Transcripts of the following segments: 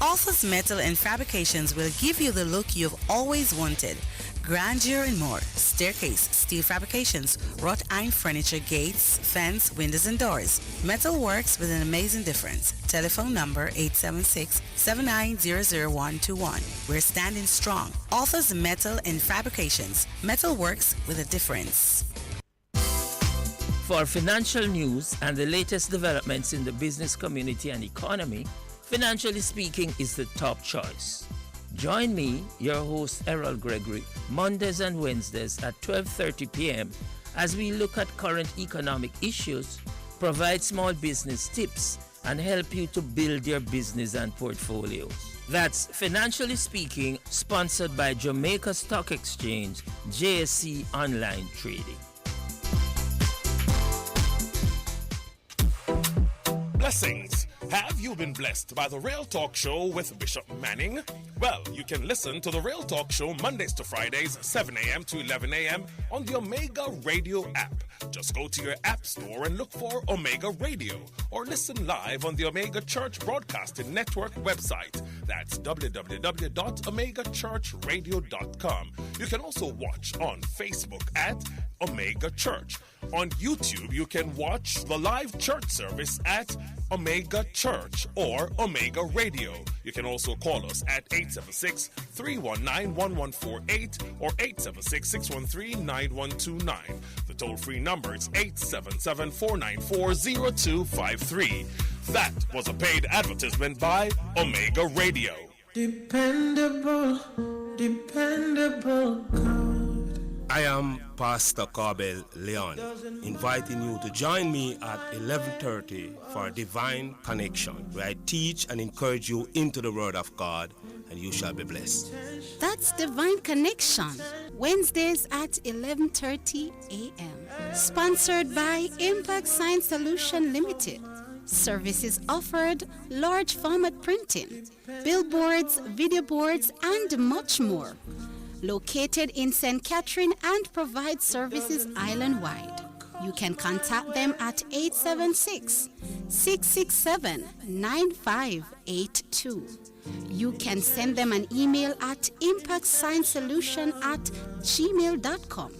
Authors Metal and Fabrications will give you the look you've always wanted. Grandeur and more. Staircase, steel fabrications, wrought iron furniture, gates, fence, windows and doors. Metal works with an amazing difference. Telephone number 876-7900121. We're standing strong. Authors Metal and Fabrications. Metal works with a difference. For financial news and the latest developments in the business community and economy, Financially Speaking is the top choice. Join me, your host Errol Gregory, Mondays and Wednesdays at 12:30 p.m. as we look at current economic issues, provide small business tips, and help you to build your business and portfolios. That's Financially Speaking, sponsored by Jamaica Stock Exchange, JSC Online Trading. Blessings. Have you been blessed by the Real Talk Show with Bishop Manning? Well, you can listen to the Real Talk Show Mondays to Fridays, 7 a.m. to 11 a.m. on the Omega Radio app. Just go to your app store and look for Omega Radio, or listen live on the Omega Church Broadcasting Network website. That's www.omegachurchradio.com. You can also watch on Facebook at Omega Church. On YouTube, you can watch the live church service at Omega Church or Omega Radio. You can also call us at 876-319-1148 or 876-613-9129. The toll-free number is 877-494-0253. That was a paid advertisement by Omega Radio. Dependable, dependable God. I am Pastor Corbel Leon, inviting you to join me at 11:30 for Divine Connection, where I teach and encourage you into the Word of God, and you shall be blessed. That's Divine Connection, Wednesdays at 11:30 a.m. Sponsored by Impact Science Solution Limited. Services offered: large format printing, billboards, video boards, and much more. Located in St. Catherine and provides services island-wide. You can contact them at 876-667-9582. You can send them an email at impactscience@gmail.com.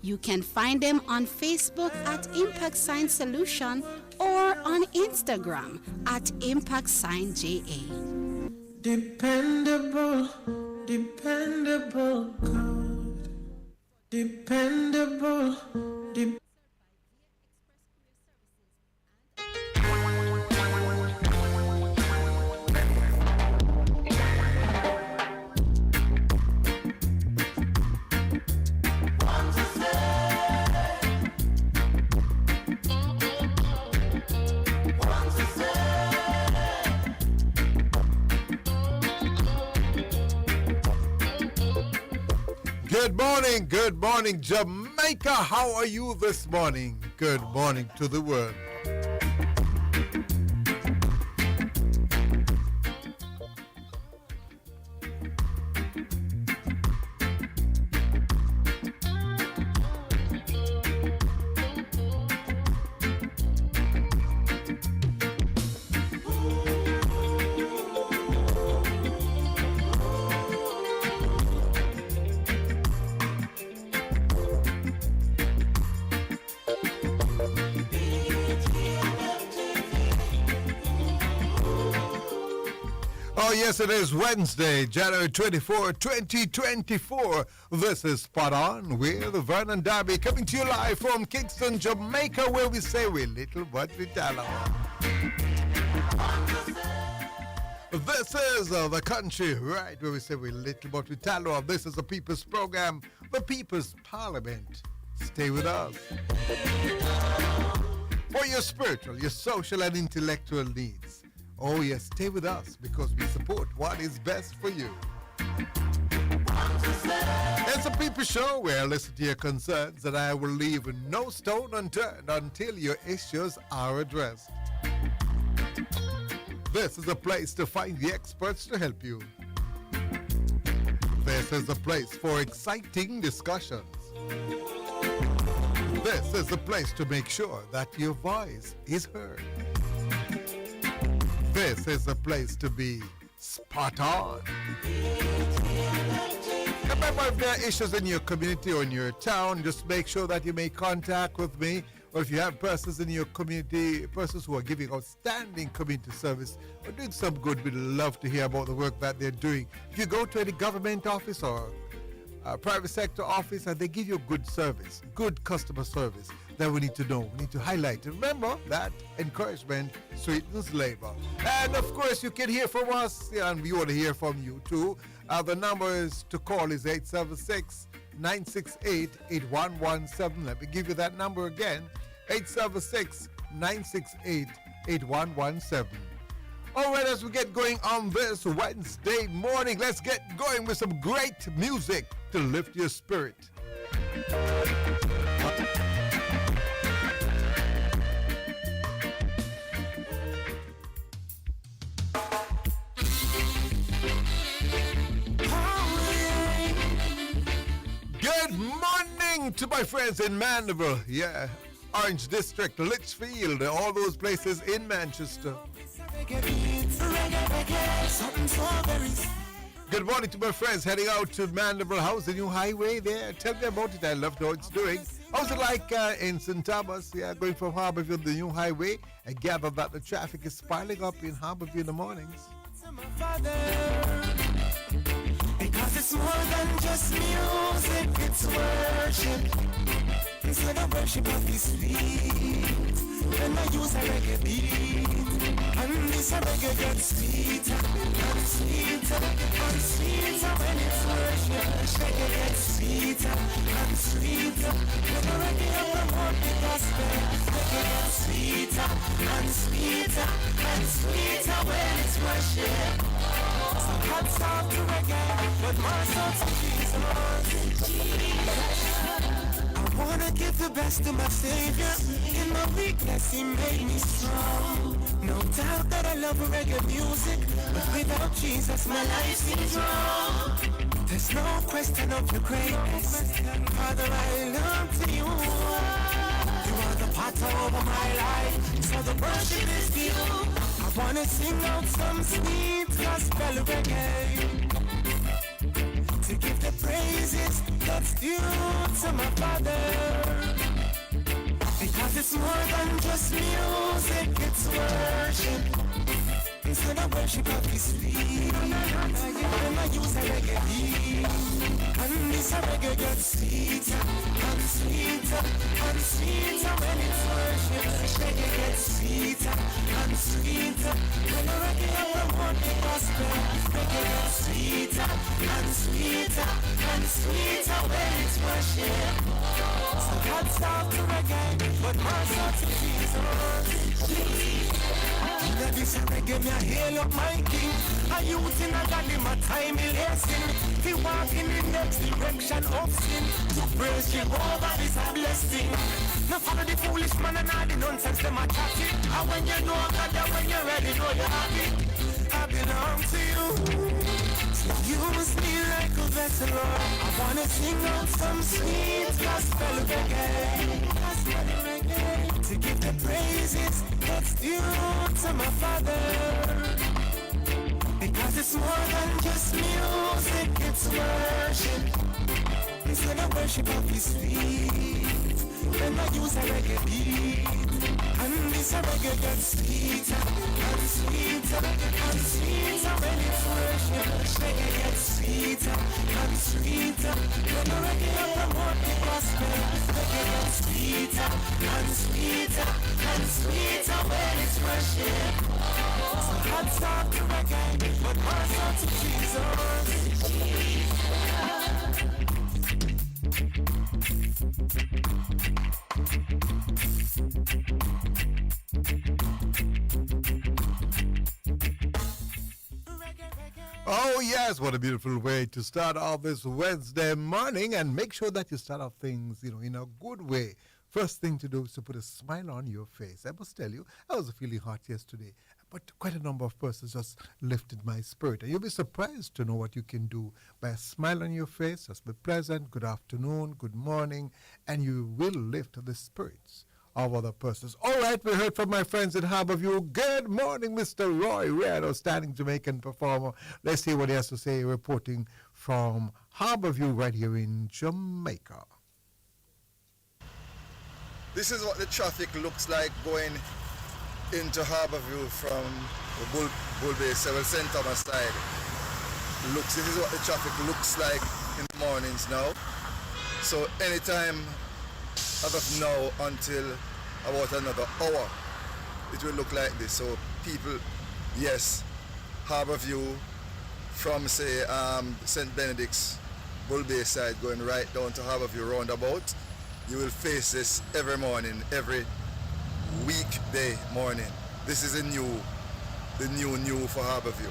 You can find them on Facebook at Impact Science Solution or on Instagram at Impact Science JA. Dependable, dependable God. Dependable, dependable. Good morning, Jamaica. How are you this morning? Good morning to the world. Oh, yes, it is Wednesday, January 24, 2024. This is Spoton with Vernon Darby coming to you live from Kingston, Jamaica, where we say we little but we tell. This is the country, right, where we say we little but we tell. This is the People's Program, the People's Parliament. Stay with us. For your spiritual, your social, and intellectual needs. Oh yes, stay with us because we support what is best for you. It's a People Show where I listen to your concerns and I will leave no stone unturned until your issues are addressed. This is a place to find the experts to help you. This is a place for exciting discussions. This is the place to make sure that your voice is heard. This is the place to be spot on. Remember, if there are issues in your community or in your town, just make sure that you make contact with me. Or if you have persons in your community, persons who are giving outstanding community service or doing some good, we'd love to hear about the work that they're doing. If you go to any government office or private sector office and they give you good service, good customer service, then we need to know, we need to highlight. Remember that encouragement sweetens labor. And of course, you can hear from us, and we want to hear from you too. The number is to call is 876-968-8117. Let me give you that number again, 876-968-8117. All right, as we get going on this Wednesday morning, let's get going with some great music to lift your spirit. Good morning to my friends in Mandeville, Orange District, Litchfield, all those places in Manchester. Good morning to my friends heading out to Mandeville. How's the new highway there? Tell me about it. I love how it's doing. How's it like in St. Thomas? Going from Harborview, the new highway. I gather that the traffic is piling up in Harborview in the mornings. Because it's more than just music, it's worship. Instead of worship of his feet, when I use a reggae beat, and this a reggae gets sweeter and sweeter and sweeter when it's worship. Reggae gets sweeter and sweeter when the reggae of the morning gospel. Reggae gets sweeter and sweeter and sweeter when it's worship. Some hot sauce to reggae, but more sauce to Jesus. I wanna give the best to my Savior. In my weakness, He made me strong. No doubt that I love reggae music, but without Jesus, my life seems wrong. There's no question of your greatness. Father, I look to you. You are the potter over my life, so the worship is due. I wanna sing out some sweet gospel reggae to give the praises that's due to my Father. Because it's more than just music, it's worship. Instead of worship of His feet, when I use a reggae beat, and this a reggae gets sweeter and sweeter and sweeter when it's worship. Reggae gets sweeter and sweeter when the reggae of the morning gospel. Reggae gets sweeter and sweeter and sweeter when it's worship. So God stop to reggae, but more so to Jesus. That this a reggae me a hail up my king. I use in a daddy my time in lesson. He walk in the next direction of sin. To praise Jehovah is a blessing. Now follow the foolish man and all the nonsense them a chatting. And when you know God, and when you're ready, know you have it. I belong to you. So use me like a vessel, Lord. I wanna sing out some sweet gospel reggae. Gospel reggae. To give the praises that's due to my Father. Because it's more than just music, it's worship. Instead of worship of His feet, when I use a reggae beat, and this a reggae gets sweeter and sweeter and sweeter when it's worship. Reggae gets sweeter and sweeter when the reggae of the morning gospel. Reggae gets sweeter and sweeter and sweeter when it's worship. So hot sauce to reggae, but more sauce to Jesus. Oh yes, what a beautiful way to start off this Wednesday morning, and make sure that you start off things, in a good way. First thing to do is to put a smile on your face. I must tell you, I was feeling hot yesterday. But quite a number of persons just lifted my spirit. And you'll be surprised to know what you can do by a smile on your face. Just be pleasant, good afternoon, good morning, and you will lift the spirits of other persons. All right, we heard from my friends in Harborview. Good morning, Mr. Roy Red, outstanding Jamaican performer. Let's see what he has to say, reporting from Harborview right here in Jamaica. This is what the traffic looks like going into Harborview from the Bull Bay St. Thomas side. This is what the traffic looks like in the mornings now. So anytime as of now until about another hour, it will look like this. So people, yes, Harborview from say St. Benedict's Bull Bay side going right down to Harborview roundabout, you will face this every morning, every weekday morning. This is the new for Harborview.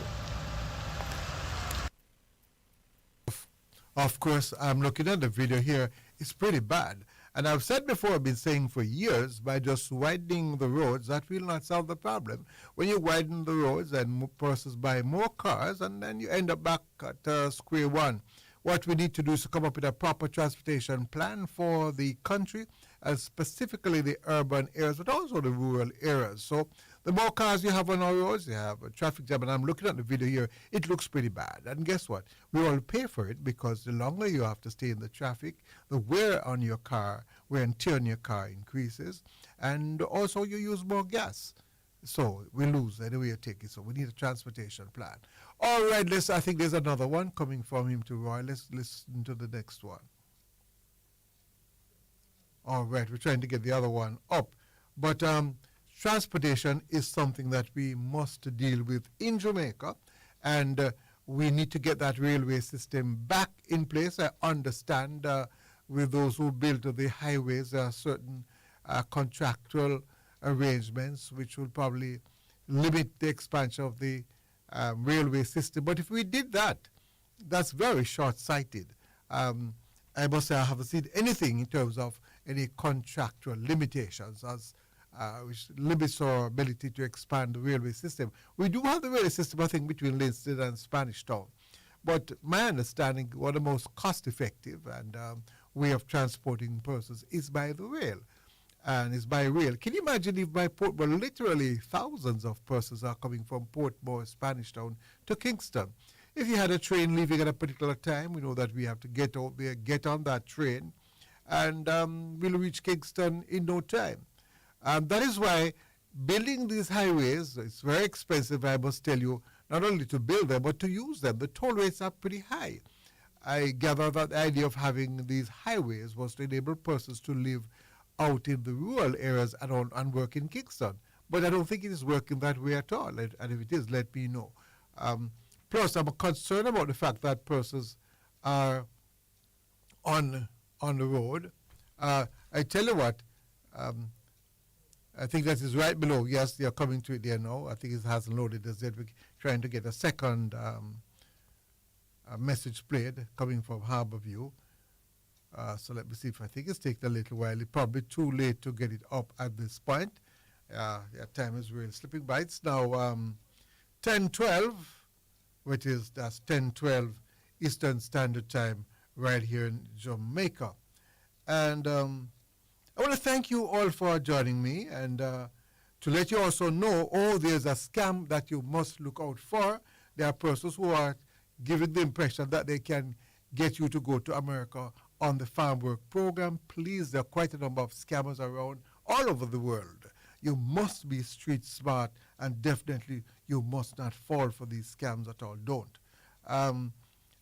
Of course, I'm looking at the video here. It's pretty bad. And I've said before, I've been saying for years, by just widening the roads, that will not solve the problem. When you widen the roads and persons buy more cars, and then you end up back at square one. What we need to do is to come up with a proper transportation plan for the country, specifically the urban areas, but also the rural areas. So the more cars you have on our roads, you have a traffic jam, and I'm looking at the video here, it looks pretty bad. And guess what? We all pay for it because the longer you have to stay in the traffic, the wear and tear on your car increases, and also you use more gas. So we lose any way you take it. So we need a transportation plan. All right, I think there's another one coming from him to Roy. Let's listen to the next one. All right, we're trying to get the other one up. But transportation is something that we must deal with in Jamaica, and we need to get that railway system back in place. I understand with those who build the highways, there are certain contractual arrangements which will probably limit the expansion of the railway system. But if we did that, that's very short-sighted. I must say I haven't seen anything in terms of any contractual limitations as which limits our ability to expand the railway system. We do have the railway system, I think, between Linstead and Spanish Town. But my understanding, one of the most cost-effective and way of transporting persons is by the rail. And it's by rail. Can you imagine if by port, well, literally thousands of persons are coming from Portmore, Spanish Town to Kingston. If you had a train leaving at a particular time, we know that we have to get out there, get on that train, and we'll reach Kingston in no time. That is why building these highways, it's very expensive, I must tell you, not only to build them, but to use them. The toll rates are pretty high. I gather that the idea of having these highways was to enable persons to live out in the rural areas and work in Kingston. But I don't think it is working that way at all. And if it is, let me know. Plus, I'm concerned about the fact that persons are on the road. I tell you what, I think that is right below. Yes, they are coming to it there now. I think it hasn't loaded as yet. We're trying to get a second message played coming from Harborview. So let me see if I think it's taken a little while. It's probably too late to get it up at this point. Time is really slipping by. It's now 10:12, that's 10:12 Eastern Standard Time right here in Jamaica. And I want to thank you all for joining me, and to let you also know, there's a scam that you must look out for. There are persons who are giving the impression that they can get you to go to America on the farm work program. Please, there are quite a number of scammers around all over the world. You must be street smart, and definitely you must not fall for these scams at all. Don't.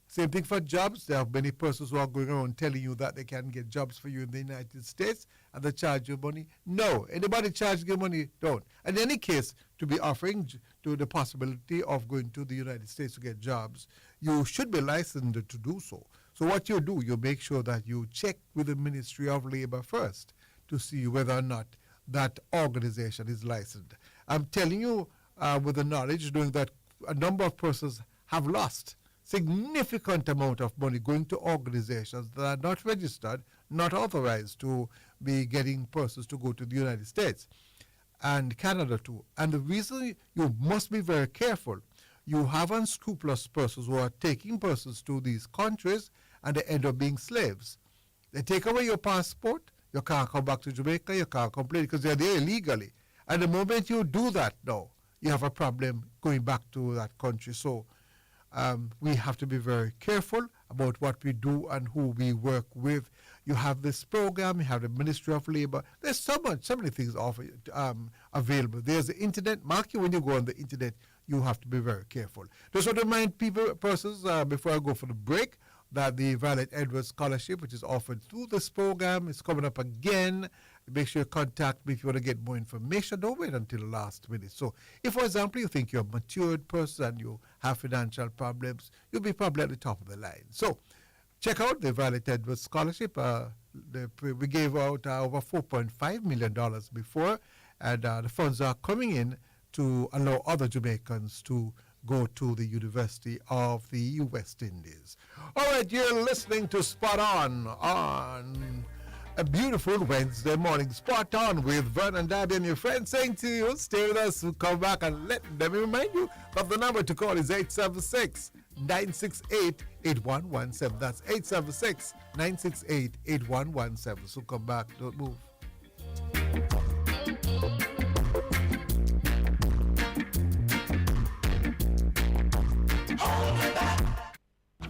Same thing for jobs. There are many persons who are going around telling you that they can get jobs for you in the United States and they charge you money. No. Anybody charging you money, don't. In any case, to be offering to the possibility of going to the United States to get jobs, you should be licensed to do so. So what you do, you make sure that you check with the Ministry of Labor first to see whether or not that organization is licensed. I'm telling you with the knowledge, knowing that a number of persons have lost significant amount of money going to organizations that are not registered, not authorized to be getting persons to go to the United States. and Canada too. And the reason you must be very careful, you have unscrupulous persons who are taking persons to these countries and they end up being slaves. They take away your passport, you can't come back to Jamaica, you can't complain because they're there illegally. And the moment you do that now, you have a problem going back to that country. So we have to be very careful about what we do and who we work with. You have this program, you have the Ministry of Labor. There's so many things available. There's the internet. Mark, you when you go on the internet, you have to be very careful. Just want to remind persons, before I go for the break, that the Violet Edwards Scholarship, which is offered through this program, is coming up again. Make sure you contact me if you want to get more information. Don't wait until the last minute. So if, for example, you think you're a matured person and you have financial problems, you'll be probably at the top of the line. So check out the Violet Edwards Scholarship. We gave out over $4.5 million before, and the funds are coming in to allow other Jamaicans to go to the University of the West Indies. All right, you're listening to Spot On a beautiful Wednesday morning. Spot On with Vernon Darby and your friends saying to you, stay with us, we'll come back and let them remind you that the number to call is 876-968-8117. That's 876-968-8117. So come back, don't move.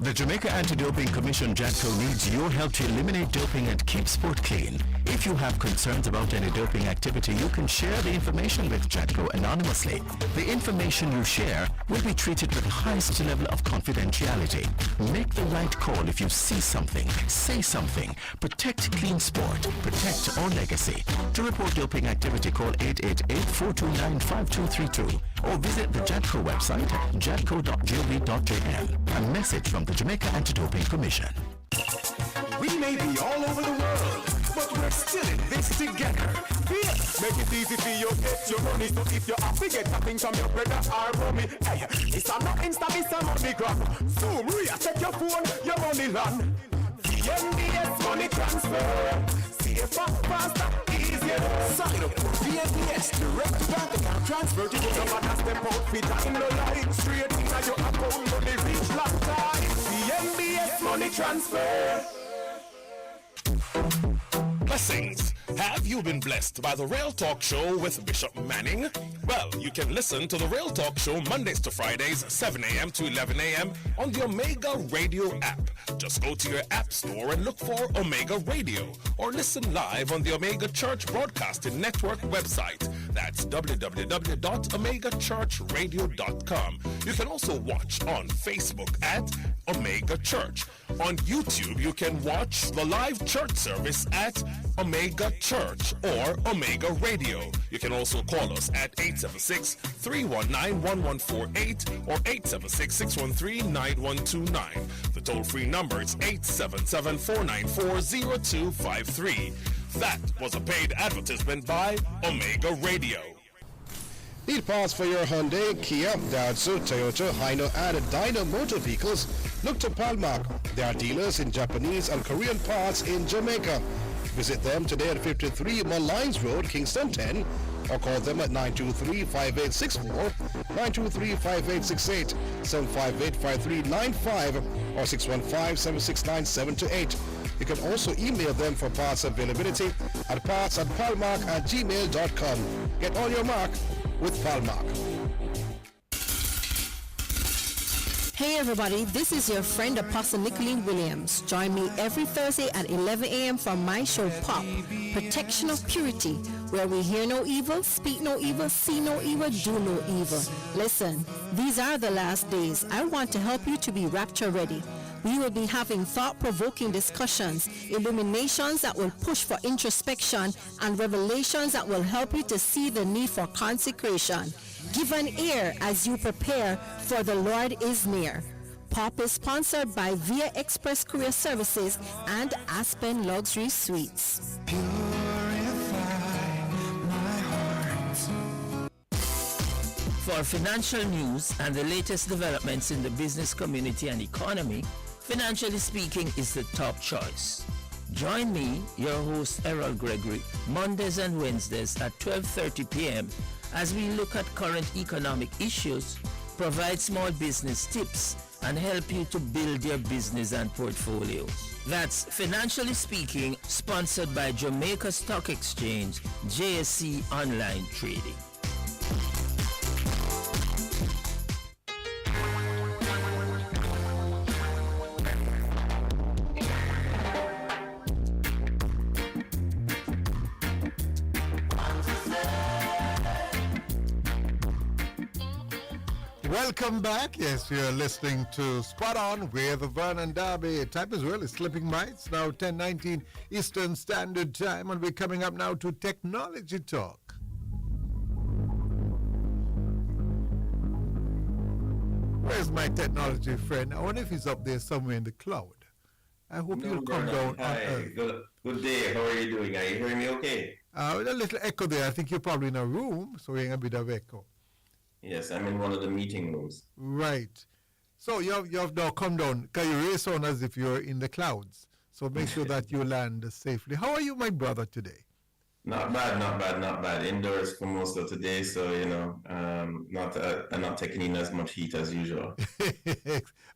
The Jamaica Anti-Doping Commission, JADCO, needs your help to eliminate doping and keep sport clean. If you have concerns about any doping activity, you can share the information with JADCO anonymously. The information you share will be treated with the highest level of confidentiality. Make the right call if you see something, say something. Protect clean sport. Protect our legacy. To report doping activity, call 888-429-5232 or visit the JADCO website at jadco.gov.jm. A message from the Jamaica Anti-Doping Commission. We may be all over the world, but we're still in this together. Yeah. Make it easy for you, get your money. So if you have to get something from your brother or mommy, hey, it's a not Insta, it's a money grab. Zoom, check your phone, your money land. VNBS money transfer. Safer, faster, easier. Sign up for VNBS direct bank account transfer. To your mother step out, fit in the line. Straight in your account, money reach last time. VNBS money transfer. Blessings. Have you been blessed by the Real Talk Show with Bishop Manning? Well, you can listen to the Real Talk Show Mondays to Fridays, 7 a.m. to 11 a.m. on the Omega Radio app. Just go to your app store and look for Omega Radio, or listen live on the Omega Church Broadcasting Network website. That's www.omegachurchradio.com. You can also watch on Facebook at Omega Church. On YouTube, you can watch the live church service at Omega Church or Omega Radio. You can also call us at 876-319-1148 or 876-613-9129. The toll-free number is 877-494-0253. That was a paid advertisement by Omega Radio. Need parts for your Hyundai, Kia, Daihatsu, Toyota, Hino, and Dyno motor vehicles? Look to Palmark. They are dealers in Japanese and Korean parts in Jamaica. Visit them today at 53 Mullines Road, Kingston 10, or call them at 923-5864, 923-5868, 758-5395, or 615-769-728. You can also email them for parts availability at parts@palmark@gmail.com. Get on your mark with Palmark. Hey everybody, this is your friend Apostle Nicolene Williams. Join me every Thursday at 11 a.m. for my show Pop, Protection of Purity, where we hear no evil, speak no evil, see no evil, do no evil. Listen, these are the last days. I want to help you to be rapture ready. We will be having thought-provoking discussions, illuminations that will push for introspection, and revelations that will help you to see the need for consecration. Give an ear as you prepare, for the Lord is near. Pop is sponsored by Via Express Courier Services and Aspen Luxury Suites. For financial news and the latest developments in the business community and economy, Financially Speaking is the top choice. Join me, your host Errol Gregory, Mondays and Wednesdays at 12:30 p.m. as we look at current economic issues, provide small business tips, and help you to build your business and portfolios. That's Financially Speaking, sponsored by Jamaica Stock Exchange, JSC Online Trading. Welcome back. Yes, you're listening to Spot On with Vernon Darby. Time is really slipping by. It's now 10:19 Eastern Standard Time, and we're coming up now to Technology Talk. Where's my technology friend? I wonder if he's up there somewhere in the cloud. I hope you'll come down on Earth. Good day. How are you doing? Are you hearing me okay? With a little echo there. I think you're probably in a room, so we're in a bit of echo. Yes, I'm in one of the meeting rooms. Right. So you have now come down. Can you race on as if you're in the clouds? So make sure that you land safely. How are you, my brother, today? Not bad. Indoors for most of today, so I'm not taking in as much heat as usual.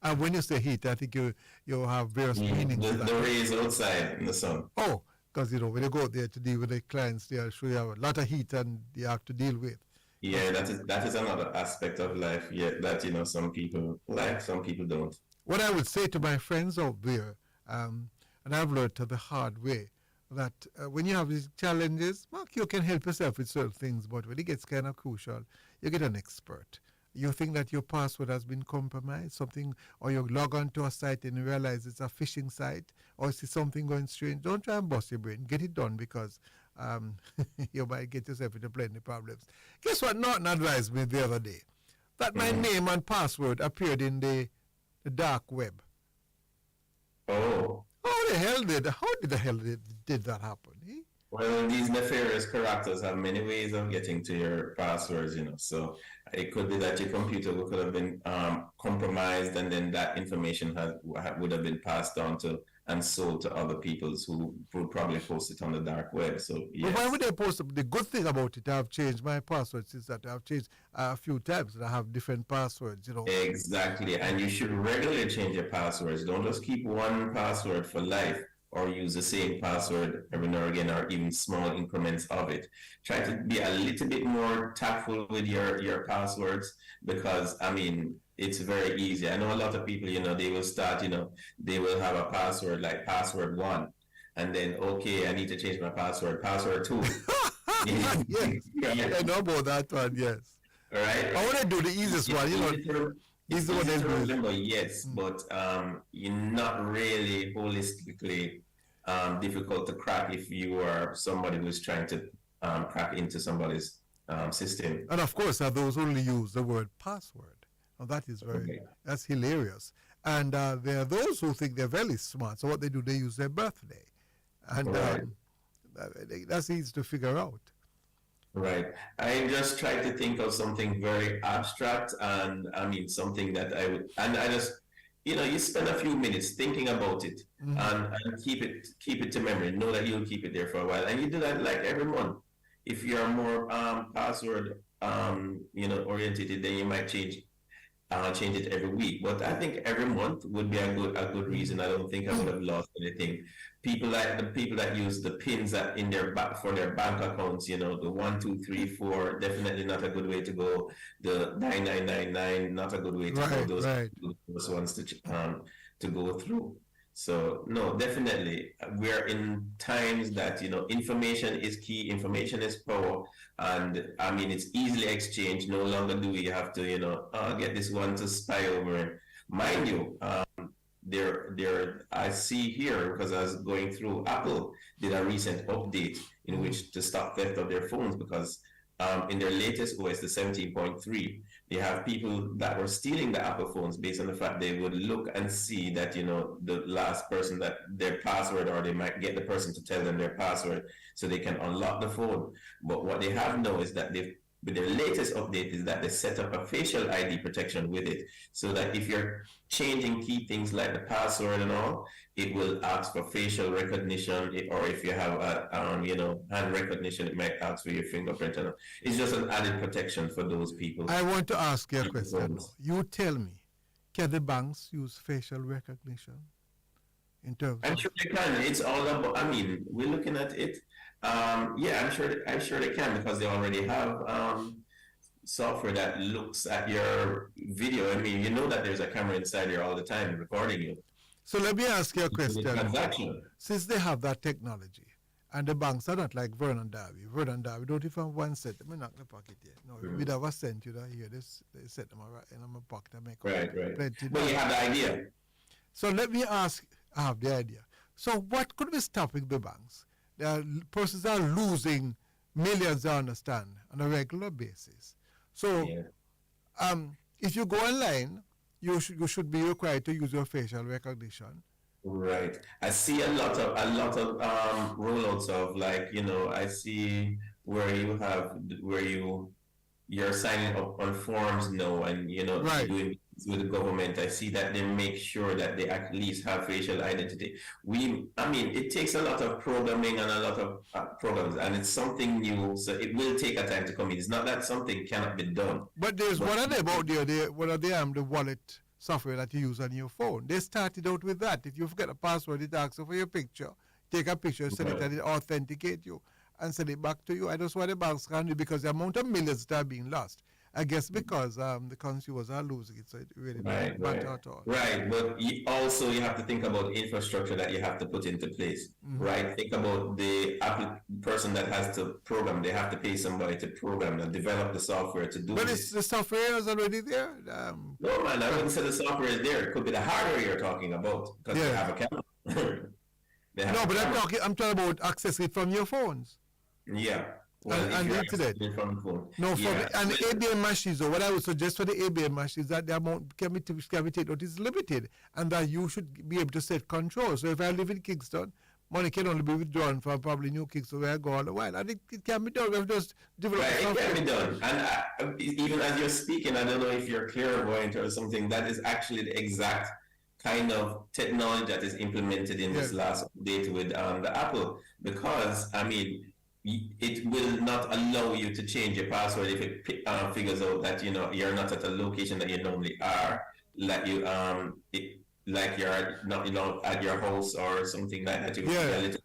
And when you say heat, I think you have various meanings. The rays outside in the sun. Oh, because when you go out there to deal with the clients, they'll show you have a lot of heat and you have to deal with. Yeah, that is another aspect of life. Yeah, that some people like, some people don't. What I would say to my friends out there, and I've learned the hard way, that when you have these challenges, Mark, you can help yourself with certain things, but when it gets kind of crucial, you get an expert. You think that your password has been compromised, something, or you log on to a site and you realize it's a phishing site, or see something going strange. Don't try and bust your brain. Get it done, because you might get yourself into plenty problems. Guess what Norton advised me the other day? That my name and password appeared in the dark web. Oh. How the hell did that happen? Eh? Well, these nefarious characters have many ways of getting to your passwords, So it could be that your computer could have been compromised, and then that information would have been passed on to and sold to other people who would probably post it on the dark web. So yes. But why would they post it? The good thing about it, I've changed my password since that. I've changed a few times, and I have different passwords. Exactly, and you should regularly change your passwords. Don't just keep one password for life, or use the same password every now and again, or even small increments of it. Try to be a little bit more tactful with your passwords, because it's very easy. I know a lot of people, they will start, they will have a password like password 1, and then, okay, I need to change my password 2. Yes, I know about that one, yes. All right. I want to do the easiest one, It's the one to remember, yes, but you're not really holistically difficult to crack if you are somebody who's trying to crack into somebody's system. And of course, those only use the word password. Now that is that's hilarious. And there are those who think they're very smart. So what they do, they use their birthday. And that's easy to figure out. Right. I just try to think of something very abstract, and something that I just, you spend a few minutes thinking about it, and keep it to memory. Know that you'll keep it there for a while, and you do that like every month. If you're more password oriented, then you might change it every week. But I think every month would be a good reason. I don't think I would have lost anything. People that use the pins in their for their bank accounts, the 1, 2, 3, 4, definitely not a good way to go. The 9999, not a good way to go. Those ones to go through. So no, definitely we're in times that information is key, information is power, and it's easily exchanged. No longer do we have to get this one to spy over it. Mind you, there I see here, because I was going through, Apple did a recent update in which to stop theft of their phones, because in their latest OS, the 17.3, they have people that were stealing the Apple phones based on the fact they would look and see that, the last person, that their password, or they might get the person to tell them their password so they can unlock the phone. But what they have now is that they've But their latest update is that they set up a facial ID protection with it, so that if you're changing key things like the password and all, it will ask for facial recognition, or if you have hand recognition, it might ask for your fingerprint. And all. It's just an added protection for those people. I want to ask you a question. You tell me, can the banks use facial recognition in terms I'm sure they can. It's all about. I mean, we're looking at it. Yeah, I'm sure they can, because they already have software that looks at your video. I mean, you know that there's a camera inside here all the time recording you. So let me ask you a question. Transaction. Since they have that technology, and the banks are not like Vernon Darby. Vernon Darby don't even have one cent. I mean, not in the pocket yet. No, we'd have a cent, you know, here. They set them right in my pocket and make right. plenty. But you have the idea. So let me ask, I have the idea. So what could be stopping the banks? Persons are losing millions, I understand, on a regular basis. So if you go online, you should be required to use your facial recognition. Right. I see a lot of rollouts of, like, you know, I see where you're signing up on forms now, and you know, right, doing with the government. I see that they make sure that they at least have facial identity. I mean, it takes a lot of programming and a lot of programs, and it's something new, so it will take a time to come in. It's not that something cannot be done. But there's one of them out there, the wallet software that you use on your phone. They started out with that. If you forget a password, it asks you for your picture. Take a picture, send it, and it authenticate you and send it back to you. I just want the banks can do, because the amount of millions that are being lost, I guess because the consumers are losing it, so it really doesn't matter at all. Right, but you have to think about infrastructure that you have to put into place, right? Think about the person that has to program. They have to pay somebody to program and develop the software to do But this. the software is already there. No, man, I wouldn't say the software is there. It could be the hardware you're talking about, because they have a camera. I'm talking about accessing it from your phones. Yeah. Well, and the internet. No, and the ABM machines, or what I would suggest for the ABM machines, that the amount can be taken out is limited, and that you should be able to set control. So if I live in Kingston, money can only be withdrawn from probably New Kingston, where I go all the while. And it can be done. We have just developed it can be done. And even as you're speaking, I don't know if you're clairvoyant or something, that is actually the exact kind of technology that is implemented in this last update with the Apple. Because, I mean, it will not allow you to change your password if it figures out that, you know, you're not at a location that you normally are, like you like you're not, you know, at your house or something like that.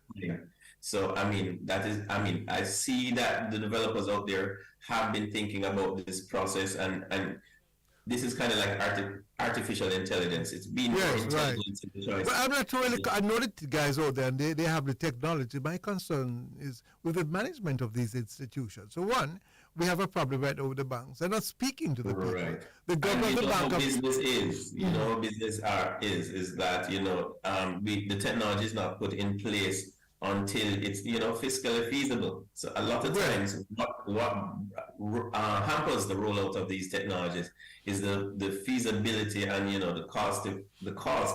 So I mean, I see that the developers out there have been thinking about this process, and this is kind of like artificial intelligence. It's been intelligence in the choice. But I'm not really, I know that the guys out there, and they have the technology. My concern is with the management of these institutions. So one, we have a problem right over the banks. They're not speaking to the people. The government of the bank. Business is, you know, business is that, you know, the technology is not put in place until it's, you know, fiscally feasible. So a lot of times, what hampers the rollout of these technologies is the feasibility and, you know, the cost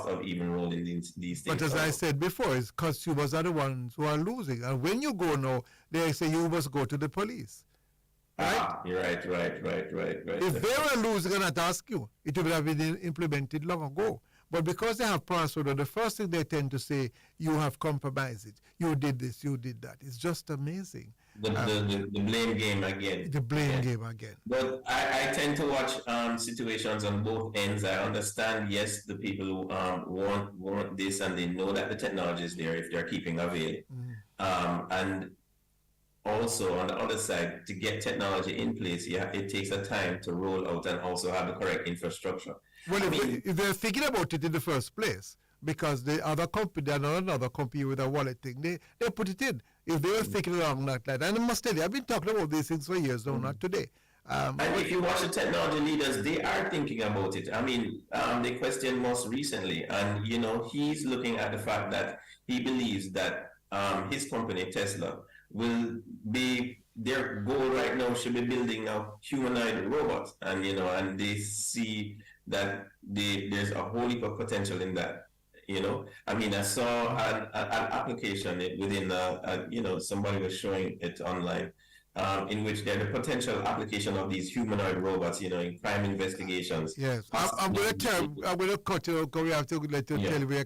of even rolling these things. But as I said before, it's consumers are the ones who are losing. And when you go now, they say you must go to the police. Right? Right. If they were losing and not ask you, it would have been implemented long ago. But because they have password, the first thing they tend to say, you have compromised it. You did this, you did that. It's just amazing. The blame game again. The blame game again. But I tend to watch situations on both ends. I understand, yes, the people who want this, and they know that the technology is there if they're keeping a veil. And also on the other side, to get technology in place, it takes a time to roll out and also have the correct infrastructure. Well, if they're thinking about it in the first place, because the other company, they're not another company with a wallet thing, they put it in. If they were thinking along that line, and I must tell you, I've been talking about these things for years, no, not today. And if you watch the technology leaders, they are thinking about it. I mean, they questioned most recently, and, you know, he's looking at the fact that he believes that his company, Tesla, will be, their goal right now should be building a humanoid robot, and, you know, and they see that there's a whole heap of potential in that. You know, I mean, I saw an application within, you know, somebody was showing it online, in which there the potential application of these humanoid robots, in crime investigations. Yes, I'm going to cut you because we have to let you tell you where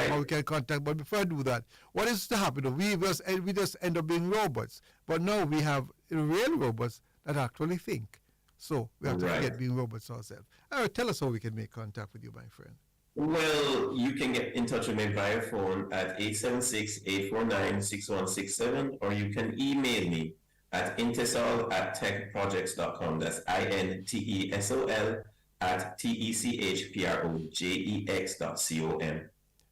how we can contact. But before I do that, what is to happen? We just end up being robots. But now we have real robots that actually think. So we have to forget being robots ourselves. All right, tell us how we can make contact with you, my friend. Well, you can get in touch with me via phone at 876-849-6167, or you can email me at intesol@techprojects.com. That's INTESOL at TECHPROJEX.com.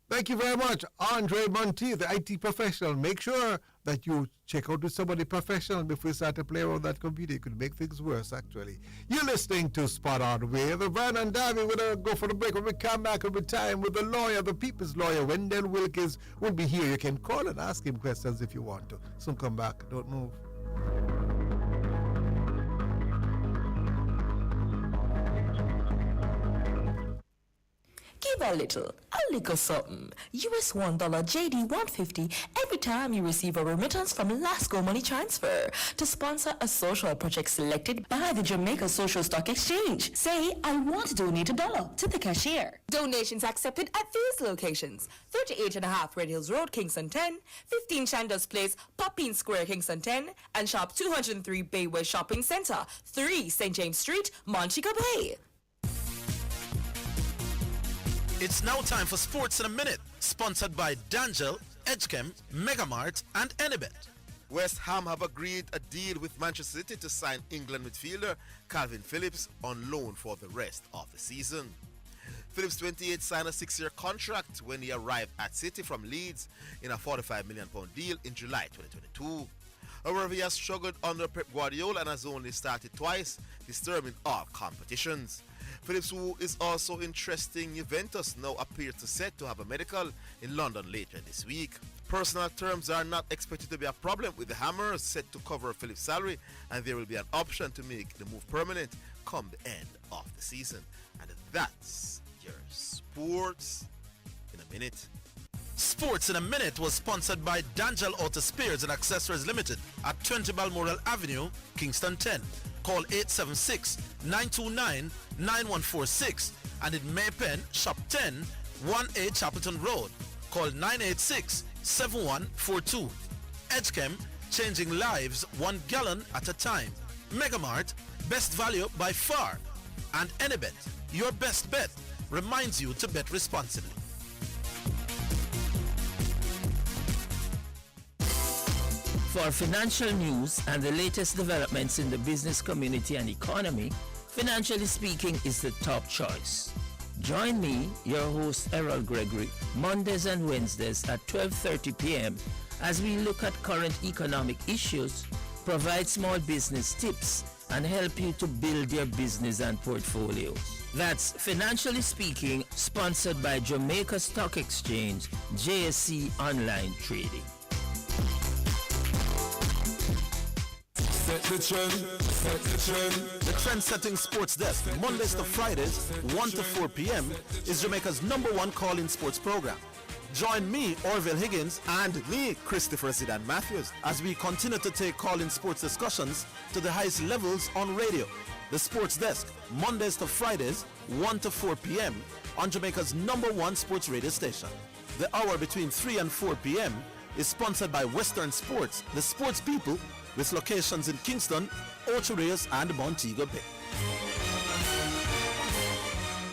Thank you very much, Andre Monti, the IT professional. Make sure that you check out with somebody professional before you start to play around that computer. It could make things worse, actually. You're listening to Spot On with Vernon Darby. We're going to go for the break. When we come back, we'll be time with the lawyer, the people's lawyer, Wendell Wilkins, will be here. You can call and ask him questions if you want to. Soon come back. Don't move. Give a little something. US $1 JD 150 every time you receive a remittance from Lasco Money Transfer to sponsor a social project selected by the Jamaica Social Stock Exchange. Say, I want to donate $1 to the cashier. Donations accepted at these locations: 38.5 Red Hills Road, Kingston 10, 15 Chandos Place, Poppin Square, Kingston 10, and Shop 203 Bayway Shopping Center, 3 St. James Street, Montego Bay. It's now time for Sports in a Minute, sponsored by D'Angel, Edgechem, Megamart, and Enibet. West Ham have agreed a deal with Manchester City to sign England midfielder Calvin Phillips on loan for the rest of the season. Phillips, 28, signed a 6-year contract when he arrived at City from Leeds in a £45 million deal in July 2022. However, he has struggled under Pep Guardiola and has only started twice, disturbing all competitions. Phillips, who is also interesting Juventus, now appears to set to have a medical in London later this week. Personal terms are not expected to be a problem, with the Hammers set to cover Phillips' salary, and there will be an option to make the move permanent come the end of the season. And that's your Sports in a Minute. Sports in a Minute was sponsored by D'Angel Auto Spares and Accessories Limited at 20 Balmoral Avenue, Kingston 10. Call 876-929-9146, and in Maypen, Shop 10, 1A Chapelton Road. Call 986-7142. Edgechem, changing lives 1 gallon at a time. Megamart, best value by far. And Enibet, your best bet, reminds you to bet responsibly. For financial news and the latest developments in the business community and economy, Financially Speaking is the top choice. Join me, your host Errol Gregory, Mondays and Wednesdays at 12:30 p.m. as we look at current economic issues, provide small business tips, and help you to build your business and portfolios. That's Financially Speaking, sponsored by Jamaica Stock Exchange, JSC Online Trading. Set the trend, set the trend. The Trend-Setting Sports Desk, Mondays to Fridays, 1 to 4 p.m., is Jamaica's #1 call-in sports program. Join me, Orville Higgins, and me, Christopher Zidane Matthews, as we continue to take call-in sports discussions to the highest levels on radio. The Sports Desk, Mondays to Fridays, 1 to 4 p.m., on Jamaica's #1 sports radio station. The hour between 3 and 4 p.m. is sponsored by Western Sports, the sports people, with locations in Kingston, Ocho Rios, and Montego Bay.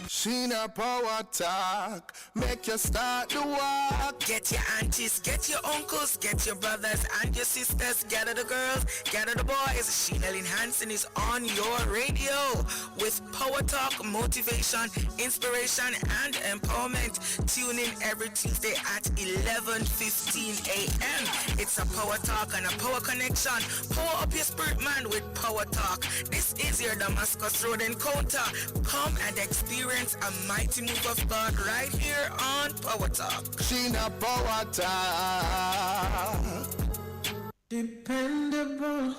Sheena Power Talk, make you start to walk. Get your aunties, get your uncles, get your brothers and your sisters, gather the girls, gather the boys. Sheena Lynn Hansen is on your radio with Power Talk, motivation, inspiration, and empowerment. Tune in every Tuesday at 11:15 a.m. It's a Power Talk and a Power Connection. Power up your spirit, man, with Power Talk. This is your Damascus Road encounter. Come and experience a mighty move of God right here on Power Talk. Sheena Power Talk. Dependable,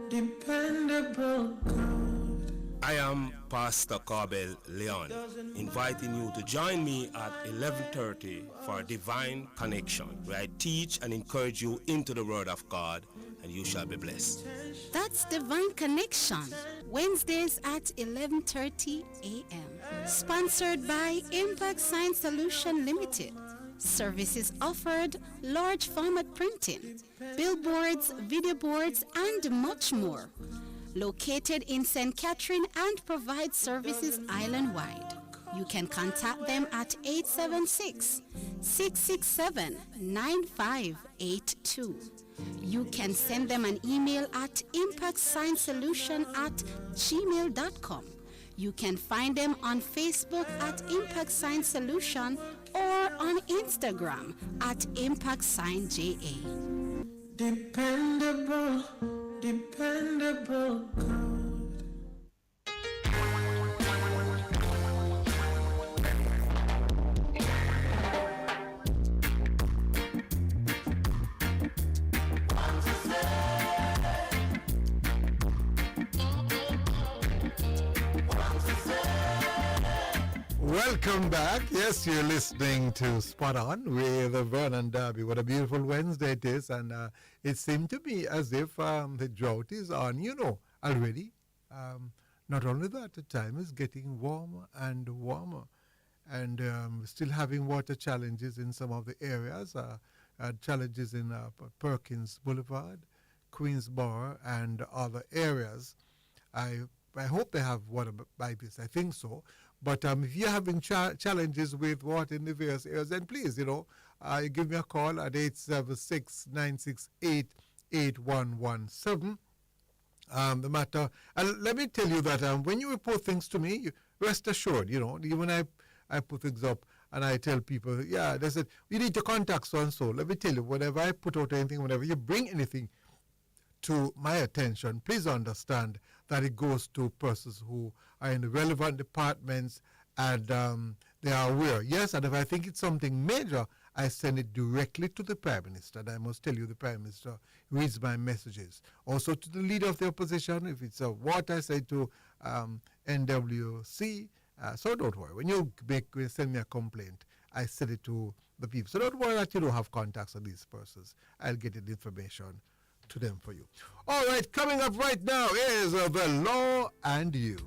dependable God. I am Pastor Corbel Leon, inviting you to join me at 11:30 for Divine Connection, where I teach and encourage you into the Word of God, and you shall be blessed. That's Divine Connection, Wednesdays at 11:30 a.m. Sponsored by Impact Science Solution Limited. Services offered: large format printing, billboards, video boards, and much more. Located in St. Catherine and provide services island-wide. You can contact them at 876-667-9582. You can send them an email at impactscience@gmail.com. You can find them on Facebook at Impact Science Solution or on Instagram at Impact Sign JA. Dependable, dependable God. Welcome back. Yes, you're listening to Spot On with Vernon Derby. What a beautiful Wednesday it is. And it seemed to me as if the drought is on, already. Not only that, the time is getting warmer and warmer. And still having water challenges in some of the areas. Challenges in Perkins Boulevard, Queensborough, and other areas. I hope they have water by this. I think so. But if you're having challenges with water in the various areas, then please, give me a call at 876-968-8117. The matter, and let me tell you that when you report things to me, rest assured, even I put things up and I tell people, they said, you need to contact so-and-so. Let me tell you, whenever I put out anything, whenever you bring anything to my attention, please understand that it goes to persons who are in the relevant departments and they are aware. Yes, and if I think it's something major, I send it directly to the Prime Minister. And I must tell you, the Prime Minister reads my messages. Also to the Leader of the Opposition, if it's what I say to NWC. So don't worry. When you send me a complaint, I send it to the people. So don't worry that you don't have contacts with these persons. I'll get the information to them for you. All right, coming up right now is The Law and You.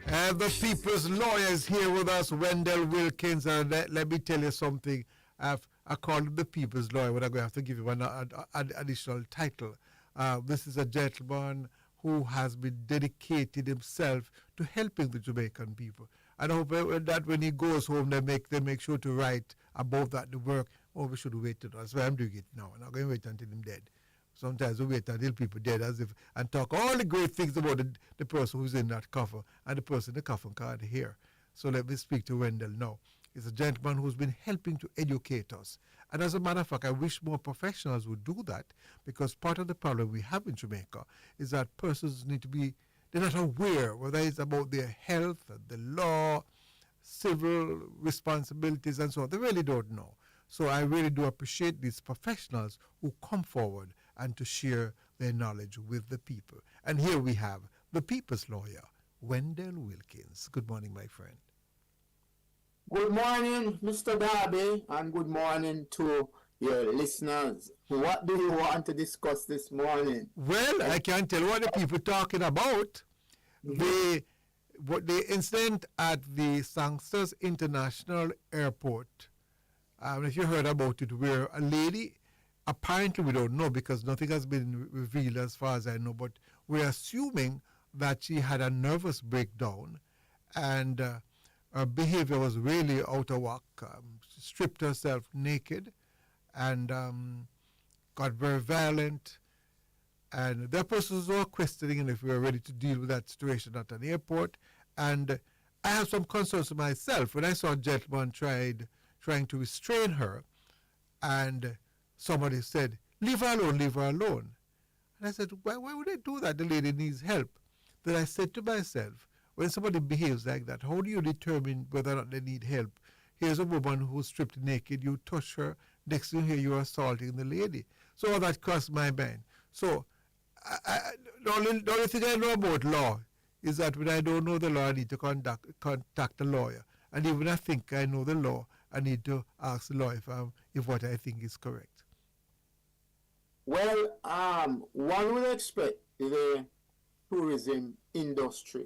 And the people's lawyer is here with us, Wendell Wilkins. And let me tell you something. I called him the people's lawyer, but I'm going to have to give him an additional title. This is a gentleman who has been dedicated himself to helping the Jamaican people. And I hope that when he goes home, they make sure to write about that, the work. Oh, we should wait. That's why I'm doing it now. I'm not going to wait until I'm dead. Sometimes we wait until people dead and talk all the great things about the person who's in that coffin and the person in the coffin can't hear. So let me speak to Wendell now. He's a gentleman who's been helping to educate us. And as a matter of fact, I wish more professionals would do that, because part of the problem we have in Jamaica is that persons need to be, they're not aware whether it's about their health, the law, civil responsibilities, and so on. They really don't know. So I really do appreciate these professionals who come forward and to share their knowledge with the people. And here we have the people's lawyer, Wendell Wilkins. Good morning, my friend. Good morning, Mr. Darby, and good morning to your listeners. What do you want to discuss this morning? Well, I can't tell what the people talking about. The incident at the Sangsters International Airport. If you heard about it, where a lady, apparently we don't know because nothing has been revealed as far as I know, but we're assuming that she had a nervous breakdown and her behavior was really out of whack. She stripped herself naked and got very violent. And there are persons who are questioning if we are ready to deal with that situation at an airport. And I have some concerns myself. When I saw a gentleman trying to restrain her, and somebody said, leave her alone, leave her alone. And I said, why would I do that? The lady needs help. Then I said to myself, when somebody behaves like that, how do you determine whether or not they need help? Here's a woman who's stripped naked, you touch her, next thing you hear you're assaulting the lady. So that crossed my mind. So the only thing I know about law is that when I don't know the law, I need to contact a lawyer. And even I think I know the law, I need to ask the lawyer if what I think is correct. Well, one would expect the tourism industry,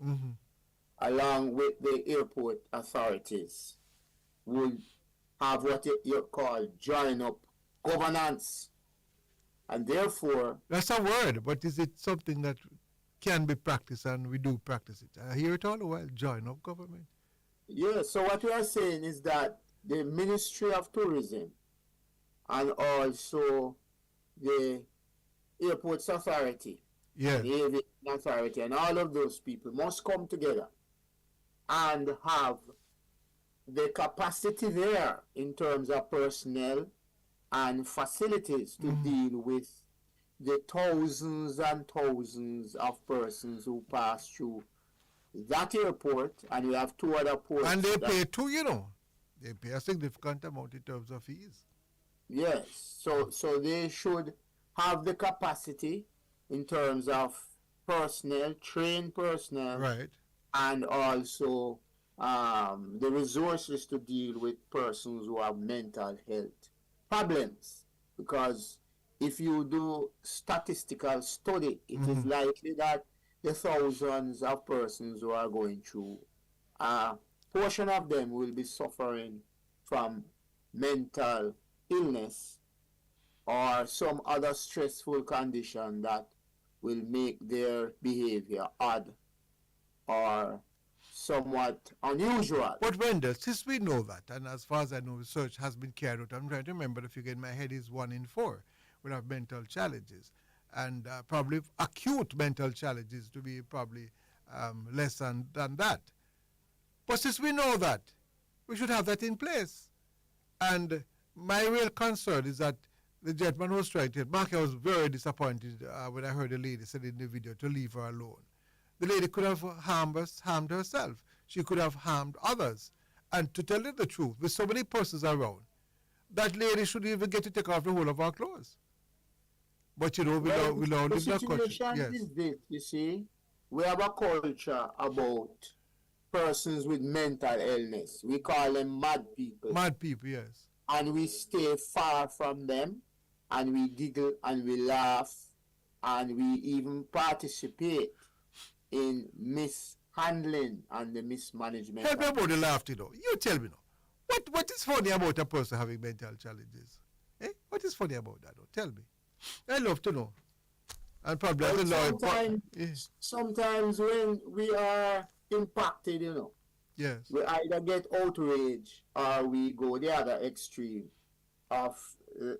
along with the airport authorities, would have what you call join up governance. And therefore... That's a word, but is it something that can be practiced and we do practice it? I hear it all the while, join up government. Yeah, so what we are saying is that the Ministry of Tourism and also the Airports Authority, the Aviation Authority, and all of those people must come together and have the capacity there in terms of personnel and facilities to deal with the thousands and thousands of persons who pass through that airport, and we have two other ports. And they pay too, you know. They pay a significant amount in terms of fees. Yes, so they should have the capacity in terms of personnel, trained personnel, right, and also the resources to deal with persons who have mental health problems. Because if you do statistical study, it is likely that the thousands of persons who are going through, a portion of them will be suffering from mental illness or some other stressful condition that will make their behavior odd or somewhat unusual. But Wendell, since we know that, and as far as I know, research has been carried out, I'm trying to remember the figure in my head is 1 in 4 will have mental challenges, and probably acute mental challenges to be probably less than that. But since we know that, we should have that in place. And my real concern is that the gentleman who was trying to, Mark, I was very disappointed when I heard the lady said in the video to leave her alone. The lady could have harmed herself. She could have harmed others. And to tell you the truth, with so many persons around, that lady should even get to take off the whole of our clothes. But you know, we don't the situation is this, you see, we have a culture about persons with mental illness. We call them mad people. Mad people, yes. And we stay far from them, and we giggle and we laugh, and we even participate in mishandling and the mismanagement. Tell me about the laughter, though. You tell me now. What is funny about a person having mental challenges? Eh? What is funny about that, though? Tell me. I love to know. And probably sometimes when we are impacted, you know, yes, we either get outraged or we go the other extreme of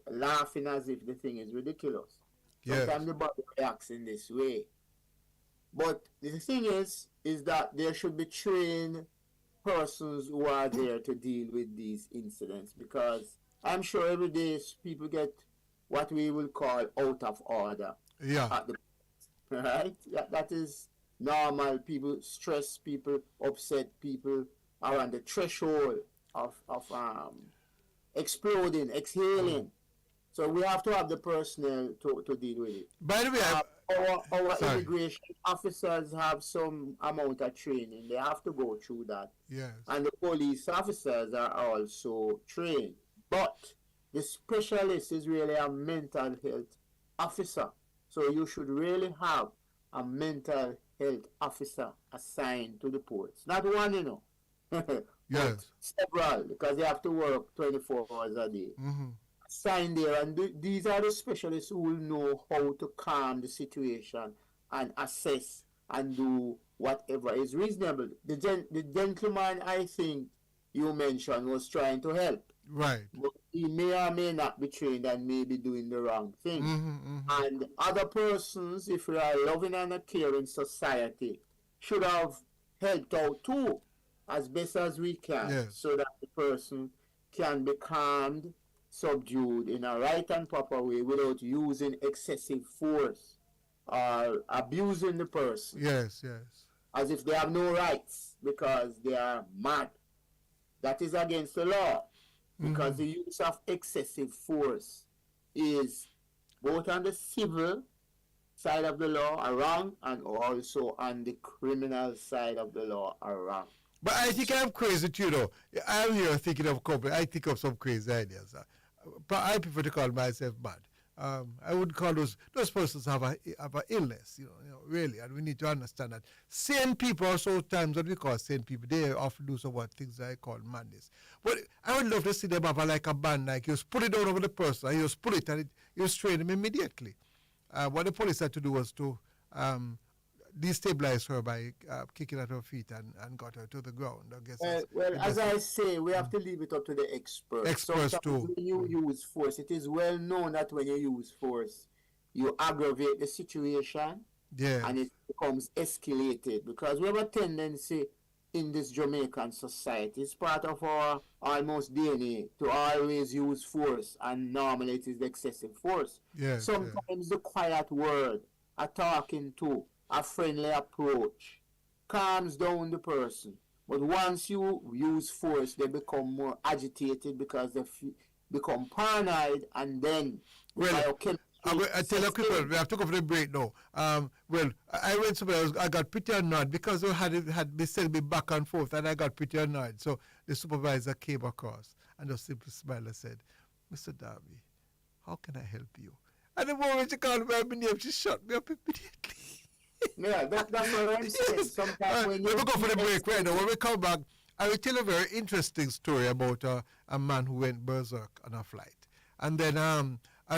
laughing as if the thing is ridiculous. Sometimes the body reacts in this way. But the thing is that there should be trained persons who are there to deal with these incidents, because I'm sure every day people get what we will call out of order. Yeah. Right? That is normal. People stress, people upset, people are on the threshold of exploding, exhaling. So we have to have the personnel to deal with it. By the way, our immigration officers have some amount of training. They have to go through that. Yes. And the police officers are also trained. But the specialist is really a mental health officer. So you should really have a mental health officer assigned to the ports. Not one, you know. Yes. Several, because they have to work 24 hours a day. Assigned there, and these are the specialists who will know how to calm the situation and assess and do whatever is reasonable. The gentleman I think you mentioned was trying to help. Right. But he may or may not be trained and may be doing the wrong thing. And other persons, if we are loving and a caring society, should have helped out too, as best as we can, so that the person can be calmed, subdued in a right and proper way without using excessive force or abusing the person. Yes, yes. As if they have no rights because they are mad. That is against the law. Because the use of excessive force is both on the civil side of the law are wrong and also on the criminal side of the law are wrong. But I think I'm crazy too, though. I'm here thinking of company. I think of some crazy ideas. But I prefer to call myself mad. I would call those persons have a illness, really, and we need to understand that. Sane people are sometimes what we call sane people. They often do some what things I call madness. But I would love to see them have like a band, like you just put it down over the person, and you just pull it, and you strain them immediately. What the police had to do was to destabilize her by kicking at her feet and got her to the ground. I guess. Well, as I say, we have to leave it up to the experts. Experts Sometimes too. when you use force, it is well known that when you use force, you aggravate the situation, and it becomes escalated. Because we have a tendency in this Jamaican society, it's part of our almost DNA to always use force, and normally it is excessive force. Sometimes the quiet word, a talking to, a friendly approach calms down the person. But once you use force, they become more agitated because they become paranoid, and then I tell you quickly, we have to go for the break now. I went somewhere else, I got pretty annoyed because they sent me back and forth, and I got pretty annoyed. So the supervisor came across and just simply smiled and said, "Mr. Darby, how can I help you?" And the moment she called me by my name, she shut me up immediately. Yeah, that's what I'm saying. Sometimes when we go for the break right now. When we come back, I will tell a very interesting story about a man who went berserk on a flight. And then I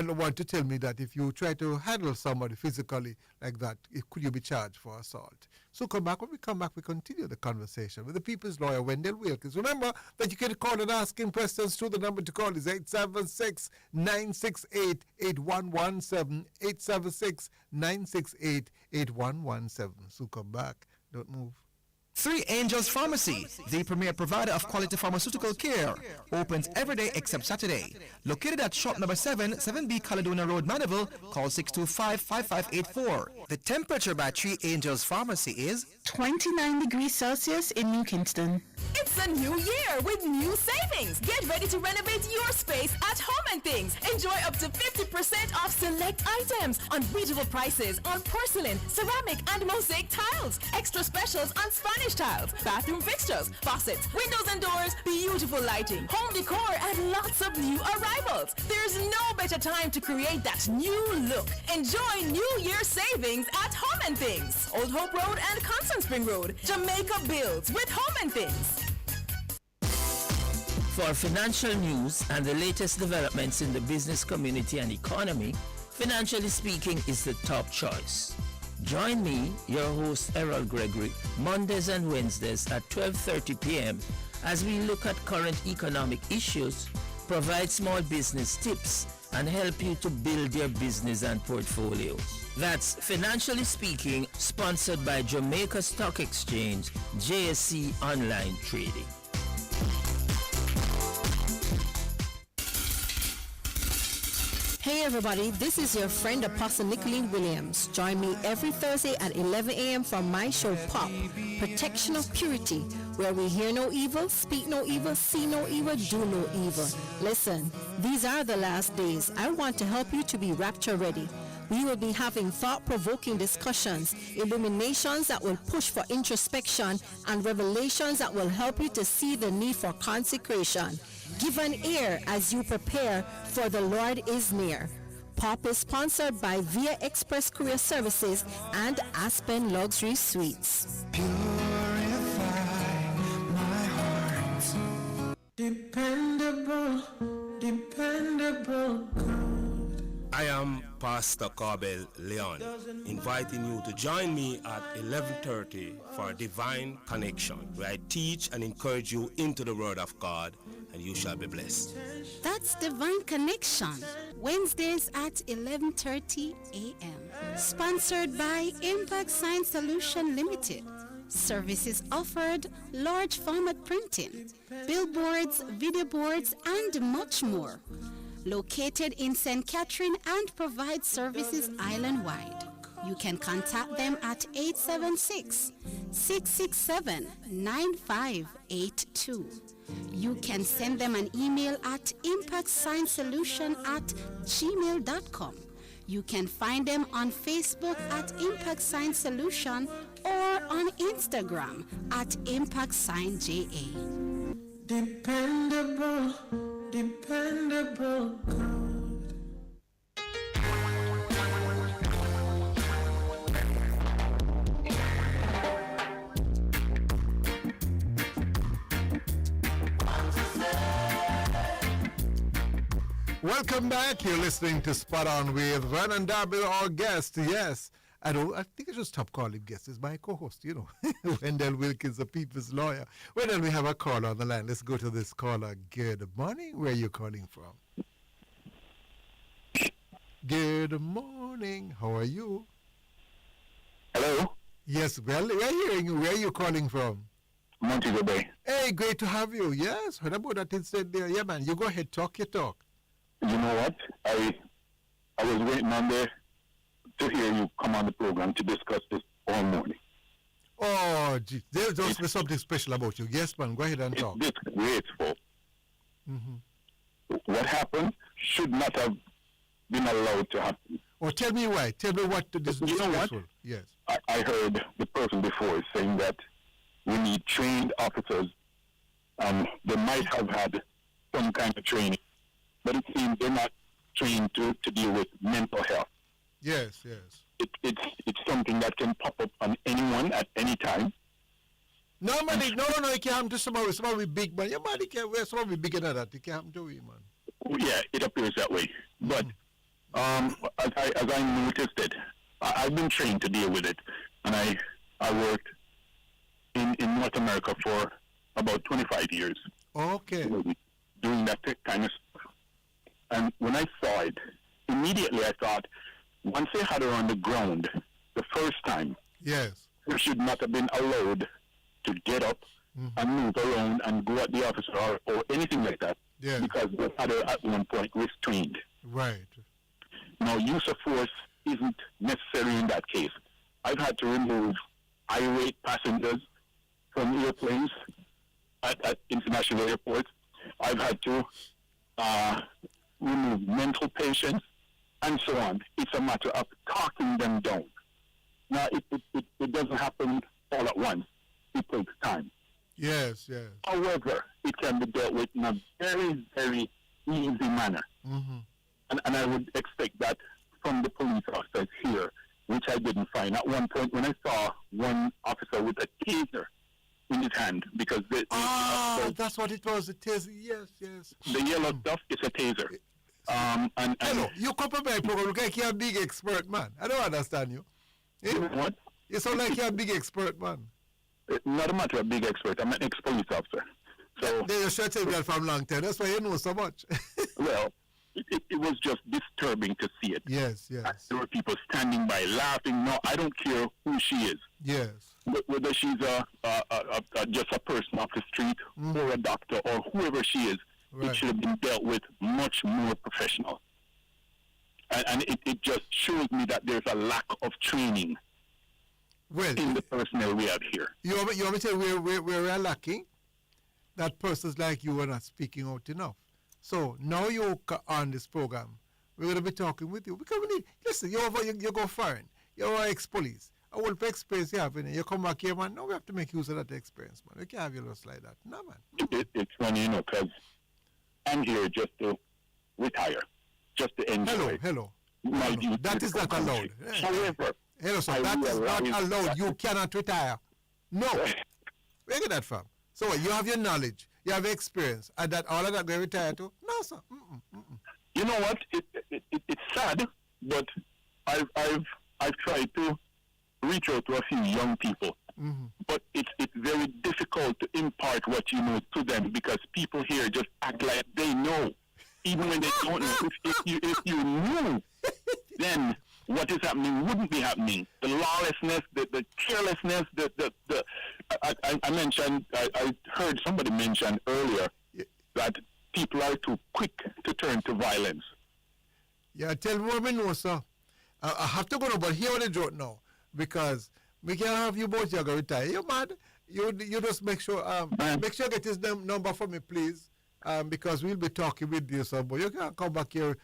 want to tell me that if you try to handle somebody physically like that, could you be charged for assault? So come back. When we come back, we continue the conversation with the people's lawyer, Wendell Wilkins. Remember that you can call and ask him questions through. The number to call is 876-968-8117, 876-968-8117. So come back. Don't move. Three Angels Pharmacy, the premier provider of quality pharmaceutical care, opens every day except Saturday. Located at shop number 7, 7B Caledonia Road, Mandeville, call 625-5584. The temperature by Three Angels Pharmacy is 29 degrees Celsius in New Kingston. It's a new year with new savings. Get ready to renovate your space at Home and Things. Enjoy up to 50% off select items, unbeatable prices on porcelain, ceramic, and mosaic tiles. Extra specials on Spanish tiles, bathroom fixtures, faucets, windows and doors, beautiful lighting, home decor, and lots of new arrivals. There's no better time to create that new look. Enjoy New Year savings at Home and Things. Old Hope Road and Constant Spring Road. Jamaica builds with Home and Things. For financial news and the latest developments in the business community and economy, Financially Speaking is the top choice. Join me, your host Errol Gregory, Mondays and Wednesdays at 12:30 p.m. as we look at current economic issues, provide small business tips, and help you to build your business and portfolios. That's Financially Speaking, sponsored by Jamaica Stock Exchange, JSC Online Trading. Hey everybody, this is your friend Apostle Nicolene Williams. Join me every Thursday at 11 a.m. for my show Pop, Protection of Purity, where we hear no evil, speak no evil, see no evil, do no evil. Listen, these are the last days. I want to help you to be rapture ready. We will be having thought-provoking discussions, illuminations that will push for introspection, and revelations that will help you to see the need for consecration. Give an ear as you prepare, for the Lord is near. Pop is sponsored by Via Express Courier Services and Aspen Luxury Suites. Dependable God. I am Pastor Corbel Leon, inviting you to join me at 11:30 for Divine Connection, where I teach and encourage you into the Word of God, and you shall be blessed. That's Divine Connection, Wednesdays at 11:30 a.m. Sponsored by Impact Science Solution Limited. Services offered: large format printing, billboards, video boards, and much more. Located in St. Catherine and provide services island-wide. You can contact them at 876-667-9582. You can send them an email at impactscienceSolution@gmail.com. You can find them on Facebook at Impact Sign Solution or on Instagram at Impact Sign JA. Dependable, dependable God. Welcome back. You're listening to Spot On with Vernon Darby, our guest. Yes. I think I should stop calling guest. It's my co-host, you know. Wendell Wilkins, the people's lawyer. Wendell, we have a caller on the line. Let's go to this caller. Good morning. Where are you calling from? Good morning. How are you? Hello? Yes, well, we're hearing you. Where are you calling from? Montego Bay. Hey, great to have you. Yes, heard about that incident there. Yeah, man, you go ahead, talk your talk. You know what? I was waiting on there to hear you come on the program to discuss this all morning. Oh, gee. There's just something special about you. Yes, man, go ahead and talk. It's disgraceful. What happened should not have been allowed to happen. Oh, tell me why. Tell me what this is. You know what? Yes. I heard the person before saying that we need trained officers. They might have had some kind of training, but it seems they're not trained to deal with mental health. Yes, yes. It's something that can pop up on anyone at any time. No, man, it can't happen to somebody big, man. Your body can't wear somebody bigger than that. It can't happen to you, man. Yeah, it appears that way. But as I noticed it, I've been trained to deal with it, and I worked in North America for about 25 years. Okay. Doing that kind of stuff. And when I saw it, immediately I thought, once they had her on the ground the first time, yes, she should not have been allowed to get up and move around and go at the officer or anything like that, because they had her at one point restrained. Right. Now, use of force isn't necessary in that case. I've had to remove irate passengers from airplanes at international airports. I've had to remove mental patients, and so on. It's a matter of talking them down. Now, it doesn't happen all at once. It takes time. Yes, yes. However, it can be dealt with in a very, very easy manner. And I would expect that from the police officers here, which I didn't find. At one point, when I saw one officer with a taser in his hand, because that's what it was, a taser. Yes, yes. The yellow stuff is a taser. And hello, you come from my program. Look like you're a big expert, man. I don't understand you. What? You sound like you're a big expert, man. Not a matter of big expert. I'm an ex-police officer. So they should say that from long time. That's why you know so much. Well, it was just disturbing to see it. Yes, yes. There were people standing by laughing. No, I don't care who she is. Yes. Whether she's just a person off the street or a doctor or whoever she is, it should have been dealt with much more professional. And it just shows me that there's a lack of training in the personnel we have here. You want me to tell you where we're lacking? That persons like you are not speaking out enough. So now you're on this program, we're going to be talking with you. Because we need, listen, you go foreign. You're ex-police. A whole experience you have in it. You come back here, man. Now we have to make use of that experience, man. We can't have you lost like that. No, man. It's funny, because I'm here just to retire, just to enjoy. Hello. That is not allowed. However, hello, sir. That is not allowed. You cannot retire. No. Where get that from? So what, you have your knowledge, you have experience, and that all of that going to retire to? No, sir. You know what? It's sad, but I've tried to reach out to a few young people. But it's very difficult to impart what you know to them, because people here just act like they know, even when they don't know. If you knew, then what is happening wouldn't be happening. The lawlessness, the carelessness, I mentioned, I heard somebody mention earlier that people are too quick to turn to violence. Yeah, tell me what I know, sir. I have to go now, but here on the joke now, because we can't have you both, you're going to retire. You mad? You just make sure you get his number for me, please. because we'll be talking with you some more. You can't come back here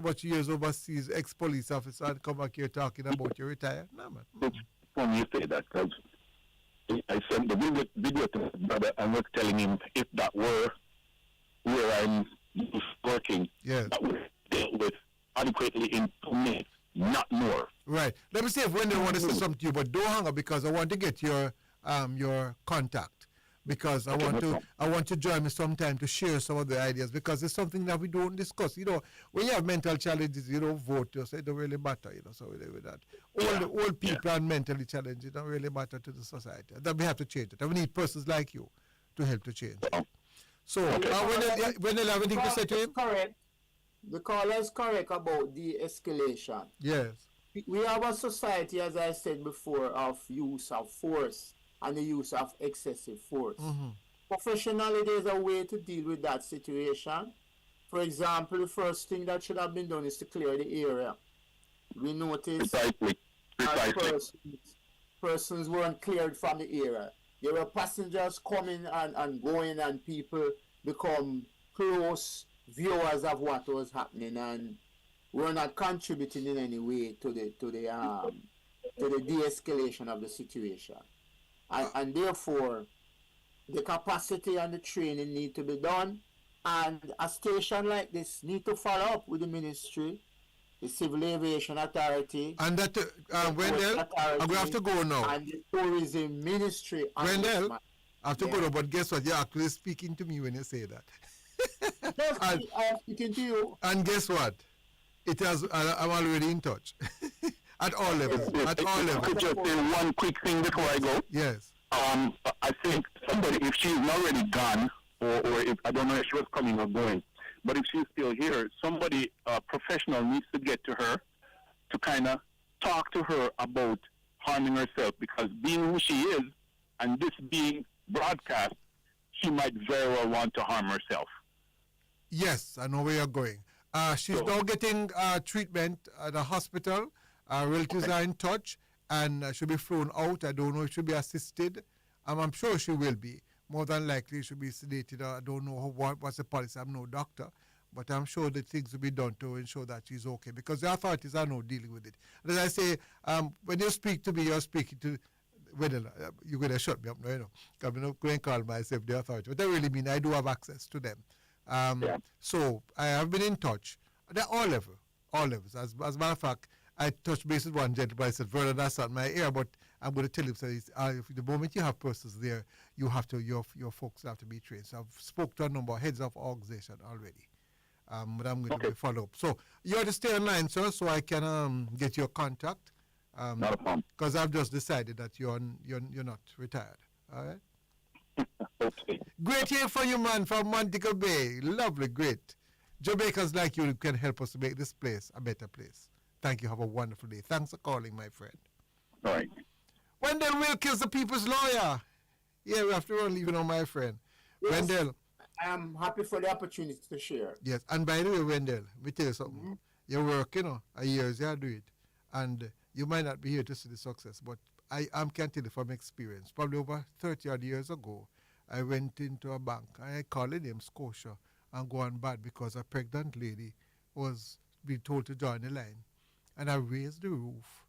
much years overseas, ex-police officer, and come back here talking about your retire. No, man. It's funny you say that because I sent the video to my brother and was telling him if that were where I'm working, that would dealt with adequately in 2 minutes, not more. Right. Let me see if Wendell want to say something to you, but don't hang up because I want to get your contact. Because I want to join me sometime to share some of the ideas because it's something that we don't discuss. You know, when you have mental challenges, you don't vote, so it don't really matter, you know, so with that. Old people are mentally challenged, it don't really matter to the society. That we have to change it. And we need persons like you to help to change it. So, when you have anything to say to him? Correct. The caller is correct about de-escalation. Yes. We have a society, as I said before, of use of force and the use of excessive force. Professionally, there's a way to deal with that situation. For example, the first thing that should have been done is to clear the area. We noticed that persons weren't cleared from the area. There were passengers coming and going, and people become close viewers of what was happening, and were not contributing in any way to the de-escalation of the situation. And therefore, the capacity and the training need to be done, and a station like this need to follow up with the ministry, the Civil Aviation Authority, and that Wendell, I'm going to have to go now. And the Tourism Ministry. Wendell, I have to go now, but guess what? You're actually speaking to me when you say that. I am speaking to you. And guess what? It has. I'm already in touch. At all levels. At all levels. Could just say one quick thing before I go? Yes. I think somebody, if she's already gone, or if I don't know if she was coming or going, but if she's still here, somebody professional needs to get to her to kind of talk to her about harming herself, because being who she is and this being broadcast, she might very well want to harm herself. Yes, I know where you're going. She's now getting treatment at a hospital. Relatives are in touch, and she'll be flown out. I don't know if she'll be assisted. I'm sure she will be. More than likely, she'll be sedated. I don't know what's the policy. I'm no doctor. But I'm sure that things will be done to ensure that she's okay, because the authorities are now dealing with it. And as I say, when you speak to me, you're speaking to, you're going to shut me up now, you know. I'm not going to call myself the authority. But I really mean I do have access to them. So I have been in touch. They're all levels. As a matter of fact, I touched base with one gentleman. I said, Vernon, that's not my ear, but I'm going to tell him, so the moment you have persons there, you have to, your folks have to be trained. So I've spoke to a number of heads of organization already. But I'm going to follow up. So you have to stay online, sir, so I can get your contact. Not a problem. Because I've just decided that you're not retired. All right? Okay. Great hearing from you, man, from Montego Bay. Lovely, great. Jamaicans like you can help us to make this place a better place. Thank you. Have a wonderful day. Thanks for calling, my friend. All right. Wendell Wilkins, the people's lawyer. Yeah, we have to run leaving on my friend. Yes, Wendell. I'm happy for the opportunity to share. Yes, and by the way, Wendell, let me tell you something. Your work, a years you do it, and you might not be here to see the success, but I can tell you from experience. Probably over 30 odd years ago, I went into a bank, and I called the name Scotia and go on bad because a pregnant lady was being told to join the line. And I raised the roof.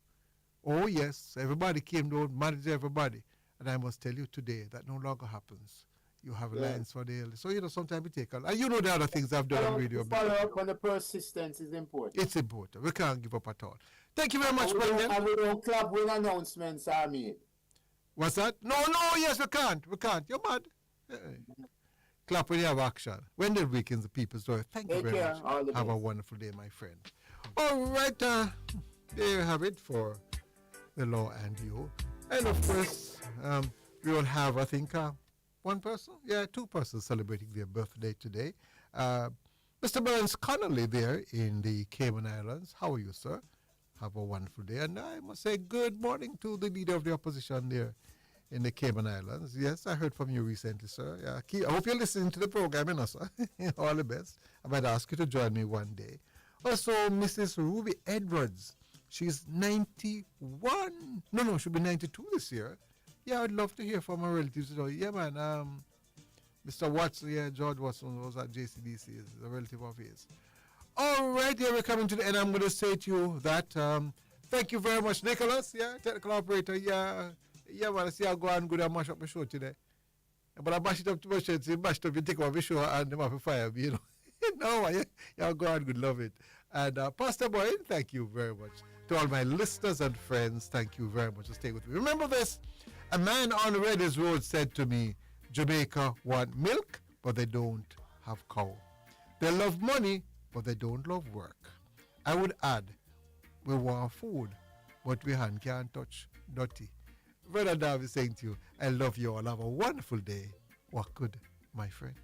Oh, yes, everybody came down, managed everybody. And I must tell you today that no longer happens. You have lines for the elderly. So, sometimes we take a... And the other things I've done on radio. Follow up on the persistence is important. It's important. We can't give up at all. Thank you very much, Brendan. And we don't clap when announcements are made. What's that? No, yes, we can't. We can't. You're mad. Clap when you have action. Wendell Wilkins, the people's story. Thank you very much. Have a wonderful day, my friend. All right, there you have it for the law and you. And of course, we will have, I think, one person, two persons celebrating their birthday today. Mr. Burns Connolly there in the Cayman Islands. How are you, sir? Have a wonderful day. And I must say good morning to the leader of the opposition there in the Cayman Islands. Yes, I heard from you recently, sir. I hope you're listening to the program, sir. All the best. I might ask you to join me one day. Also, Mrs. Ruby Edwards. She's 91. No, she'll be 92 this year. Yeah, I'd love to hear from her relatives. Yeah, man. Mr. Watson, yeah, George Watson was at JCDC, is a relative of his. All right, here we're coming to the end. I'm going to say to you that thank you very much, Nicholas, yeah, technical operator, yeah, man, I see I go and go and mash up my show today. But I mash it up too much, it's mashed up, you take off the show and them have to fire me, you know. No, y'all go and good, love it. And Pastor Boy, thank you very much. To all my listeners and friends, thank you very much for staying with me. Remember this, a man on Reddy's Road said to me, Jamaica want milk, but they don't have cow. They love money, but they don't love work. I would add, we want food, but we hand can't touch dirty. Brother Darby saying to you, I love you all. Have a wonderful day. What good, my friend.